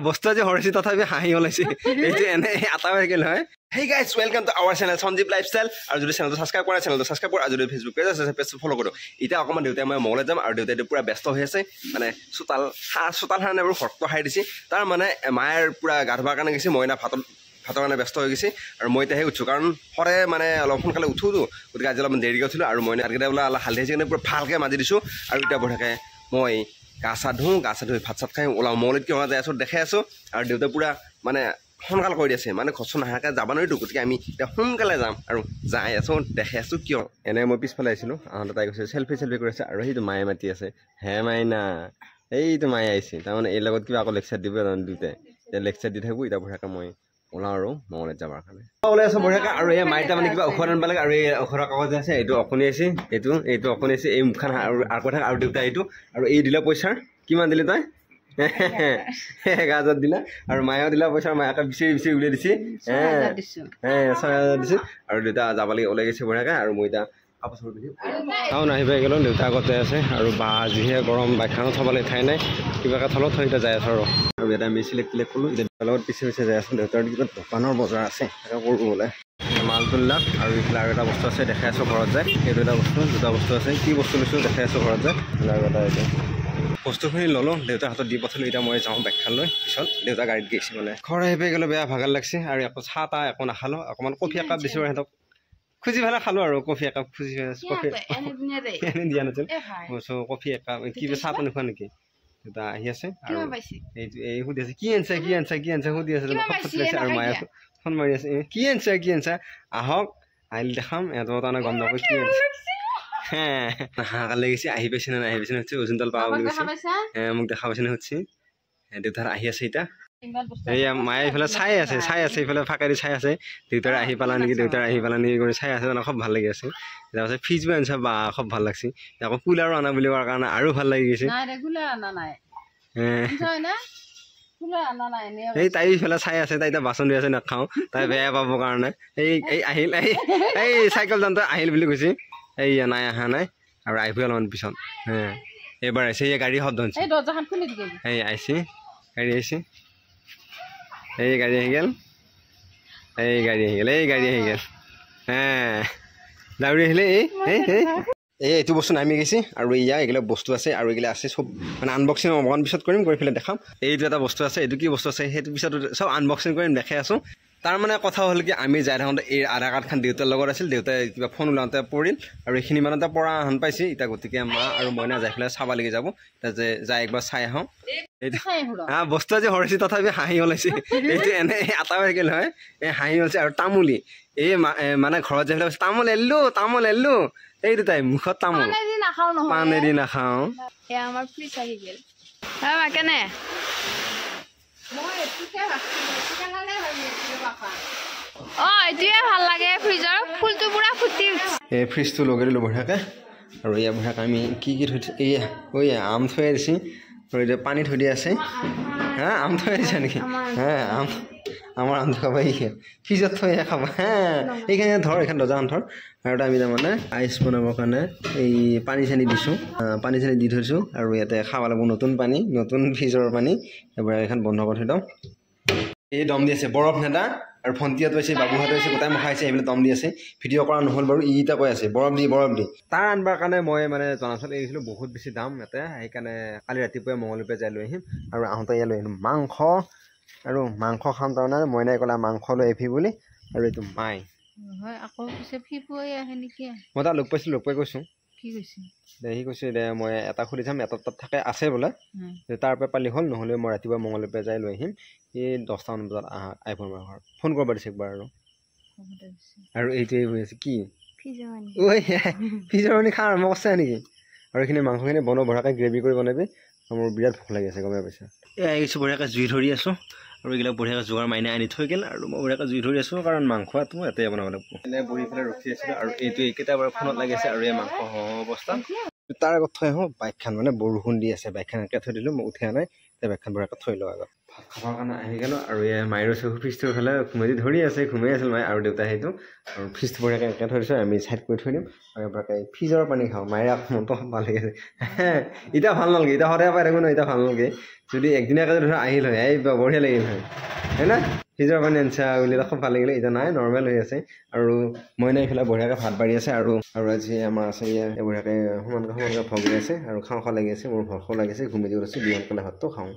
বস্তু যে হৰিছে তথাপি হাঁহি ওলাইছে এইটো এনে আটা হৈ গেল হয় Hey guys, welcome to our channel Sandeep Lifestyle. আৰু যদি চেনেলটো সাবস্ক্ৰাইব কৰা চেনেলটো সাবস্ক্ৰাইব কৰা আৰু যদি ফেসবুক পেজ আছে পেজটো ফলো কৰক ইটা অকমান দেউতাই মই মগলে যাম আৰু দেউতাই পুৰা ব্যস্ত হৈ আছে মানে সুতাল হানে আৰু ঘৰটো হাই দিছি তাৰ মানে মায়েৰ পুৰা গা ধোৱাৰ কাৰণে গৈছে মইনা ভাতৰ কাৰণে ব্যস্ত হৈ গৈছে আৰু মই এতিয়া উঠছো কাৰণ সৰে মানে অলপ সোনকালে উঠোতো গতিকে আজি অলপ দেৰিকৈ উঠিলো আৰু মই আটকেইটা বোলে অলপ হালধি কাৰণে পুৰা ভালকৈ মাজি দিছোঁ আৰু এতিয়া বঢ়াকে মই গা চা ধুই ভাত চাত খাই ওলাওঁ মৌলিত কি হোৱা যায় আছোঁ দেখাই আছোঁ আৰু দেউতাই পুৰা মানে সোনকালে কৰি আছে মানে ঘৰচো নাহাকে যাব নোৱাৰিতো গতিকে আমি এতিয়া সোনকালে যাম আৰু যাই আছোঁ দেখাই আছোঁ কিয় এনে মই পিছফালে আহিছিলোঁ আহোঁতে তাই কৈছে চেল্ফি কৰি আছে আৰু সেইটো মায়ে মাতি আছে হে মাইনা এইটো মায়ে আহিছে তাৰমানে এই লগত কিবা আকৌ লেকচাৰ দিব দুয়োটাই এতিয়া লেকচাৰ দি থাকোঁ এতিয়া বঢ়িয়াকৈ মই ওলাওঁ আৰু মঙলত যাবৰ কাৰণে ওলাই আছোঁ বঢ়িয়াকৈ আৰু এই মাইটা মানে কিবা ঔষধ আনিব লাগে আৰু এই ঔষধৰ কাগজ আছে এইটো অকণি আছে এইটো অকণি আছে এই মুখখন আৰু আকৌ থাকে আৰু দেউতা এইটো আৰু এই দিলে পইচাৰ কিমান দিলে তই 1000 দিলা আৰু মায়েও দিলা পইচা মায়াকে বিচাৰি উলিয়াই দিছে 6000 দিছে আৰু দেউতা যাব লাগে ওলাই গৈছে বঢ়িয়াকৈ আৰু মই এতিয়া কাপোৰ পিন্ধি টাউন আহি পাই গ'লোঁ দেউতা আগতে আছে আৰু বা যিহে গৰম বাইকখনত থ'বলৈ ঠাই নাই কিবাকৈ থলত থৈ এতিয়া যাই আছোঁ আৰু এটা আমি চিলেক্ট ক'লোঁ এতিয়া লগত পিছে যাই আছোঁ দেউতাৰ কিবা দোকানৰ বজাৰ আছে তাকে কৰোঁ বোলে মাল তুলিলাক আৰু এইফালে আৰু এটা বস্তু আছে দেখাই আছোঁ ঘৰত যায় সেইটো এটা বস্তু দুটা বস্তু আছে কি বস্তু লৈছোঁ দেখাই আছোঁ ঘৰত যায় আৰু এটা এইটো বস্তুখিনি ল'লোঁ দেউতাৰ হাতত দি পঠালোঁ এতিয়া মই যাওঁ বাইকখন লৈ পিছত দেউতা গাড়ীত গৈছে মানে ঘৰ আহি পাই গ'লোঁ বেয়া ভাগৰ লাগিছে আৰু একো চাহ তাহ একো নাখালোঁ অকণমান কফি একাপ দিছোঁ আৰু সিহঁতক খুজি পেলাই খালোঁ আৰু কফি একাপ খুজি কফি এনে দিয়া নাছিল মই কফি একাপ কি চাহটো নোখোৱা নেকি দেউতা আহি আছে আৰু এই সুধি আছে কি আনছা সুধি আছে আৰু মায়ে ফোন মাৰি আছে কি আনছা আহক আহিলে দেখাম এহঁতৰ তাৰমানে গম নাপায় কি আনছে হাঁহ লাগিছে আহি পাইছে নে নাই আহি পাইছে নে সুধিছে ওজনডাল পাব বুলি কৈছে মোক দেখা পাইছে নে সুধিছে দেউতাৰ আহি আছে এতিয়া এয়া মায়ে এইফালে চাই আছে এইফালে ফাঁকাৰি চাই আছে দেউতাৰ আহি পালা নেকি কৰি চাই আছে খুব ভাল লাগি আছে তাৰপাছত ফ্ৰিজবোৰ আনিছে বা খুব ভাল লাগছে আকৌ কুলাৰো আনা বুলি কোৱাৰ কাৰণে আৰু ভাল লাগি গৈছে এই তাই ইফালে চাই আছে তাই এতিয়া বাচন দি আছে নাখাওঁ তাই বেয়া পাবৰ কাৰণে এই আহিল এই চাইকেল যাওঁতে আহিল বুলি কৈছে এইয়া নাই অহা নাই আৰু আহিব অলপমান পিছত এইবাৰ আহিছে এই গাড়ী শব্দ হৈছে এই আহিছে গাড়ী আহিছে এই গাড়ী আহি গ'ল দাউৰি আহিলে এইটো বস্তু নামি গৈছে আৰু ইয়াৰ এইগিলা বস্তু আছে আৰু এইগিলা আছে চব মানে আনবক্সিং অকণমান পিছত কৰিম কৰি পেলাই দেখাম এইটো এটা বস্তু আছে এইটো কি বস্তু আছে সেইটো পিছত চব আনবক্সিং কৰিম দেখাই আছোঁ তাৰ মানে কথা হ'ল কি আমি যাই থাকোঁতে এই আধাৰ কাৰ্ডখন দেউতাৰ লগত আছিল দেউতাই কিবা ফোন ওলাওঁতে পৰিল আৰু এইখিনি মানতে পৰা হান পাইছে এতিয়া গতিকে মা আৰু মইনা যাই পেলাই চাব লাগি যাব এতিয়া যে যাই একবাৰ চাই আহোঁ এইটো বস্তু যে হৰিছে তথাপি হাঁহি ওলাইছে এইটো এনে আটা হৈ গ'ল হয় এই হাঁহি ওলাইছে আৰু তামোলি এই মানে ঘৰত যাই পেলাই তামোল এল্লো এইটো তাই মুখত তামোল পানেদি নাখাওঁ ভাল লাগে ফ্ৰিজৰ ফুলটো পুৰা ফুটি এই ফ্ৰিজটো লগাই দিলোঁ বঢ়িয়াকৈ আৰু ইয়াৰ বঢ়িয়াকৈ আমি কি থৈ দিছোঁ আম থৈ দিছে আৰু এতিয়া পানী থৈ দিয়া আছে আম থৈ দিছা নেকি আম আমাৰ আমটো খাবা ফ্ৰিজত থৈ খাবা এইখিনি ধৰ এইখন দৰ্জাখন ধৰ আৰু আমি তাৰমানে আইচ বনাবৰ কাৰণে এই পানী চানী দিছোঁ পানী চানী দি থৈছোঁ আৰু ইয়াতে খাব লাগিব নতুন পানী নতুন ফ্ৰিজৰ পানী এবাৰ এইখন বন্ধ কৰি থৈ দিওঁ এই দম দি আছে বৰফ নেদা আৰু ভণ্টিহঁত হৈছে বাবুহঁত হৈছে গোটাই মুখা হৈছে এইবিলাক দম দি আছে ভিডিঅ' কৰা নহ'ল বাৰু ইটা কৈ আছে বৰফ দি তাৰ আনবাৰ কাৰণে মই মানে জনাচত এৰিছিলোঁ বহুত বেছি দাম ইয়াতে সেইকাৰণে কালি ৰাতিপুৱাই মঙলদৈ যাই লৈ আহিম আৰু আহোঁতে ইয়াত লৈ আহিম মাংস খাম তাৰমানে মইনাই ক'লে মাংস লৈ আহিবি বুলি আৰু এইটো মাই মই তাক লগ পাই কৈছোঁ সি কৈছে দে মই এটা সুধি চাম এটা তাত থাকে আছে বোলে তাৰ পৰা পালি হ'ল নহ'লে মই ৰাতিপুৱা মঙলদৈ পৰা যাই লৈ আহিম এই 10টামান বজাত আহিব আমাৰ ঘৰত ফোন কৰিব দিছে একবাৰ আৰু এইটোৱে হৈ আছে কি ফ্ৰিজৰ পানী খা আৰম্ভ কৰিছে নেকি আৰু এইখিনি মাংসখিনি বঢ়িয়াকৈ গ্ৰেভি কৰি বনাবি মোৰ বিৰাট ভোক লাগি আছে গমে পাইছা এই আহি গৈছোঁ বঢ়িয়াকৈ জুই ধৰি আছোঁ আৰু এইবিলাক বঢ়িয়াকৈ যোগাৰ মাইনে আনি থৈ গ'ল আৰু মই বঢ়িয়াকৈ জুই ধৰি আছোঁ কাৰণ মাংসটো ইয়াতে বনাব লাগিব এনে বহি পেলাই ৰখি আছিলোঁ আৰু এইটো এইকেইটা বাৰু ফোনত লাগি আছে আৰু এই মাংস অৱস্থা তাৰ আগত থৈ আহোঁ বাইকখন মানে বৰষুণ দি আছে বাইকখন এনেকৈ থৈ দিলোঁ মই উঠি অহা নাই বেগখন বঢ়িয়াকৈ থৈ লওঁ আগত ভাত খাবৰ কাৰণে আহি গ'লোঁ আৰু মায়েৰো ফ্ৰিজটোৰ ফালে ঘুমাই ধৰি আছে ঘুমাই আছিল মায়ে আৰু দেউতাই সেইটো আৰু ফ্ৰিজটো বঢ়িয়াকৈ এনেকৈ থৈ দিছোঁ আমি চাইড কৰি থৈ দিম আৰু এবাৰকৈ ফ্ৰিজৰ পানী খাওঁ মায়ে আকৌ মনটো ভাল লাগিছে এতিয়া ভাল নালাগে এতিয়া সদায় পাই থাকোঁ ন এতিয়া ভাল নালাগে যদি একদিনীয়াকৈ ধৰা আহিল হয় এই বঢ়িয়া লাগিল হয় না ফ্ৰিজৰ পানী আনিছা বুলি খুব ভাল লাগিলে এতিয়া নাই নৰ্মেল হৈ আছে আৰু মইনা এইফালে বঢ়িয়াকৈ ভাত বাঢ়ি আছে আৰু আজি আমাৰ আছে বঢ়িয়াকৈ সমানকৈ ভগাই আছে আৰু খাওঁ লাগি আছে মোৰ ভৰসাও লাগিছে ঘুমাই দিব আছে দুই সোনকালে ভাতটো খাওঁ